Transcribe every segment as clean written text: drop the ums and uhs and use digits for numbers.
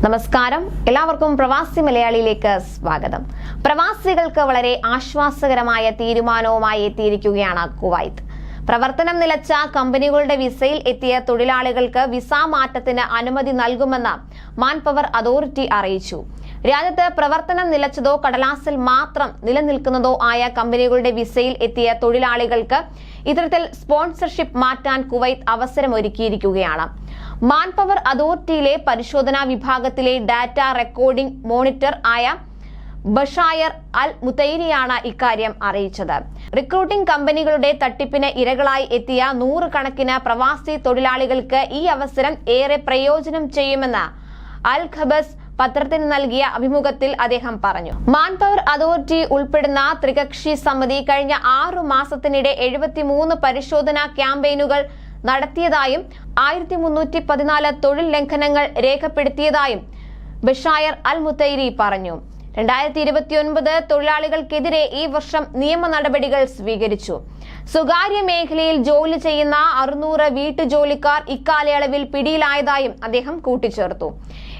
നമസ്കാരം, എല്ലാവർക്കും പ്രവാസി മലയാളിയിലേക്ക് സ്വാഗതം. പ്രവാസികൾക്ക് വളരെ ആശ്വാസകരമായ തീരുമാനവുമായി എത്തിയിരിക്കുകയാണ് കുവൈത്ത്. പ്രവർത്തനം നിലച്ച കമ്പനികളുടെ വിസയിൽ എത്തിയ തൊഴിലാളികൾക്ക് വിസ മാറ്റത്തിന് അനുമതി നൽകുമെന്ന് മാൻപവർ അതോറിറ്റി അറിയിച്ചു. രാജ്യത്ത് പ്രവർത്തനം നിലച്ചതോ കടലാസിൽ മാത്രം നിലനിൽക്കുന്നതോ ആയ കമ്പനികളുടെ വിസയിൽ എത്തിയ തൊഴിലാളികൾക്ക് ഇത്തരത്തിൽ സ്പോൺസർഷിപ്പ് മാറ്റാൻ കുവൈത്ത് അവസരമൊരുക്കിയിരിക്കുകയാണ്. മാൻപവർ അതോറിറ്റിയിലെ പരിശോധനാ വിഭാഗത്തിലെ ഡാറ്റ റെക്കോർഡിംഗ് മോണിറ്റർ ആയ ബഷായർ അൽ മുതൈരിയാണ് ഇക്കാര്യം അറിയിച്ചത്. റിക്രൂട്ടിംഗ് കമ്പനികളുടെ തട്ടിപ്പിന് ഇരകളായി എത്തിയ നൂറുകണക്കിന് പ്രവാസി തൊഴിലാളികൾക്ക് ഈ അവസരം ഏറെ പ്രയോജനം ചെയ്യുമെന്ന് അൽ ഖബസ് പത്രത്തിന് നൽകിയ അഭിമുഖത്തിൽ അദ്ദേഹം പറഞ്ഞു. മാൻപവർ അതോറിറ്റി ഉൾപ്പെടുന്ന ത്രികക്ഷി സമിതി കഴിഞ്ഞ 6 മാസത്തിനിടെ 73 പരിശോധനാ ക്യാമ്പയിനുകൾ നടത്തിയതായും 1314 തൊഴിൽ ലംഘനങ്ങൾ രേഖപ്പെടുത്തിയതായും ബഷായർ അൽ മുതൈരി പറഞ്ഞു. 2029 തൊഴിലാളികൾക്കെതിരെ ഈ വർഷം നിയമ നടപടികൾ സ്വീകരിച്ചു. സ്വകാര്യ മേഖലയിൽ ജോലി ചെയ്യുന്ന 600 വീട്ടുജോലിക്കാർ ഇക്കാലയളവിൽ പിടിയിലായതായും അദ്ദേഹം കൂട്ടിച്ചേർത്തു.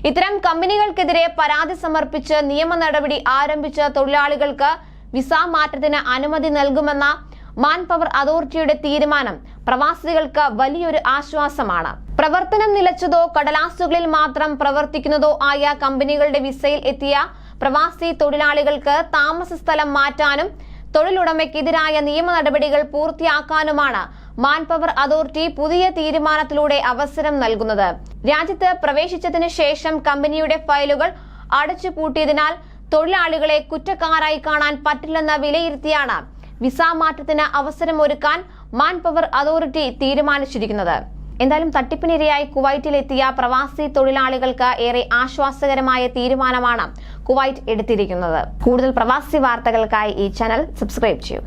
ഇത്തരം കമ്പനികൾക്കെതിരെ പരാതി സമർപ്പിച്ച് നിയമ നടപടി ആരംഭിച്ച തൊഴിലാളികൾക്ക് വിസ മാറ്റത്തിന് അനുമതി നൽകുമെന്ന മാൻപവർ അതോറിറ്റിയുടെ തീരുമാനം പ്രവാസികൾക്ക് വലിയൊരു ആശ്വാസമാണ്. പ്രവർത്തനം നിലച്ചതോ കടലാസുകളിൽ മാത്രം പ്രവർത്തിക്കുന്നതോ ആയ കമ്പനികളുടെ വിസയിൽ എത്തിയ പ്രവാസി തൊഴിലാളികൾക്ക് താമസ സ്ഥലം മാറ്റാനും തൊഴിലുടമയ്ക്കെതിരായ നിയമ നടപടികൾ പൂർത്തിയാക്കാനുമാണ് മാൻപവർ അതോറിറ്റി പുതിയ തീരുമാനത്തിലൂടെ അവസരം നൽകുന്നത്. രാജ്യത്ത് പ്രവേശിച്ചതിന് ശേഷം കമ്പനിയുടെ ഫയലുകൾ അടച്ചുപൂട്ടിയതിനാൽ തൊഴിലാളികളെ കുറ്റക്കാരായി കാണാൻ പറ്റില്ലെന്ന് വിലയിരുത്തിയാണ് വിസ മാറ്റത്തിന് അവസരമൊരുക്കാൻ മാൻപവർ അതോറിറ്റി തീരുമാനിച്ചിരിക്കുന്നത്. എന്തായാലും തട്ടിപ്പിനിരയായി കുവൈറ്റിലെത്തിയ പ്രവാസി തൊഴിലാളികൾക്ക് ഏറെ ആശ്വാസകരമായ തീരുമാനമാണ് കുവൈറ്റ് എടുത്തിരിക്കുന്നത്. കൂടുതൽ പ്രവാസി വാർത്തകൾക്കായി ഈ ചാനൽ സബ്സ്ക്രൈബ് ചെയ്യുക.